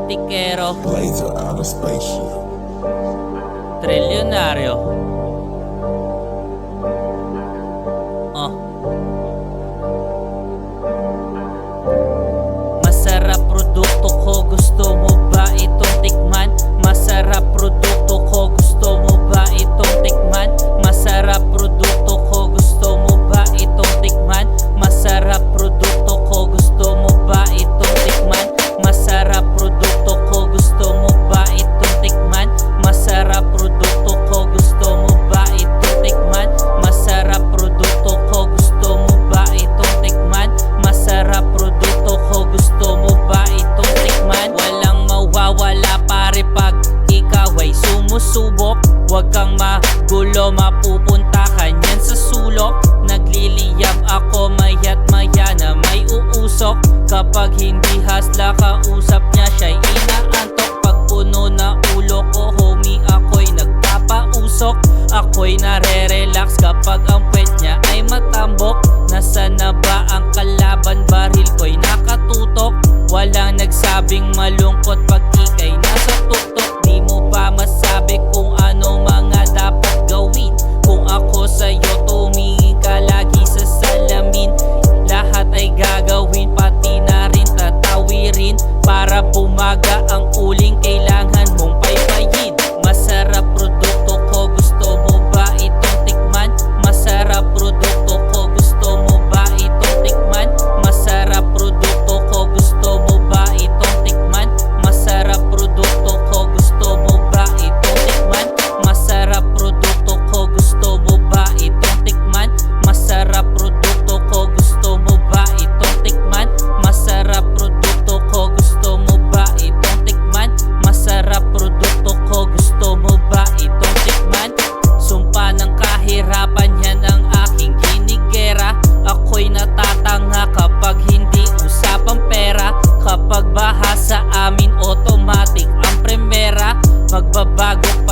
politikero, Blades are out of spaceship. trilyonaryo. Masarap produkto ko, gusto mo ba itong tikman? Masarap produkto ko, gusto mo ba itong tikman? Masarap produkto ko, gusto mo ba itong tikman? Masarap produkto ko, gusto mo ba itong tikman? Masarap produkto ko, gusto mo ba itong tikman? Masarap produkto ko, gusto mo ba itong tikman? Masarap produkto ko, gusto mo ba itong tikman? Masarap produkto ko, gusto mo ba itong tikman? Walang mawawala pare pag ikaw ay sumusubok. Huwag kang magulo, mapupunta ka niyan sa sulok. Nagliliyab ako maya't maya na may uusok. Kapag hindi hasla kausap niya, siya'y inaantok. Pag puno na ulo ko, homie, ako'y nagpapausok. Ako'y nare-relax kapag ang puwet niya ay matambok. Nasaan na ba ang kalaban? Baril ko'y nakatutok. Walang nagsabing malungkot pag ika'y nasa tuktok. Di mo pa masabi kung ano mga dapat gawin. Kung ako sa'yo tumingin ka lagi sa salamin, lahat ay gagawin, pati na rin tatawirin. Para bumaga ang uling, kailangan mong paypayin. Masarap produkto ko, gusto mo ba itong tikman? Masarap produkto ko, gusto mo ba itong tikman? Masarap produkto ko, gusto mo ba itong tikman? Masarap produkto ko, gusto mo ba itong tikman? Masarap produkto ko, gusto mo ba itong tikman? Masarap produkto ko, gusto mo ba itong tikman? Masarap produkto ko, gusto mo ba itong tikman? Masarap produkto ko, gusto mo ba itong tikman? Sumpa ng kahirapan, yan ang aking ginigera. Ako'y natatanga kapag hindi usapang pera. Kapag baha sa amin, automatic ang premera. Magbabago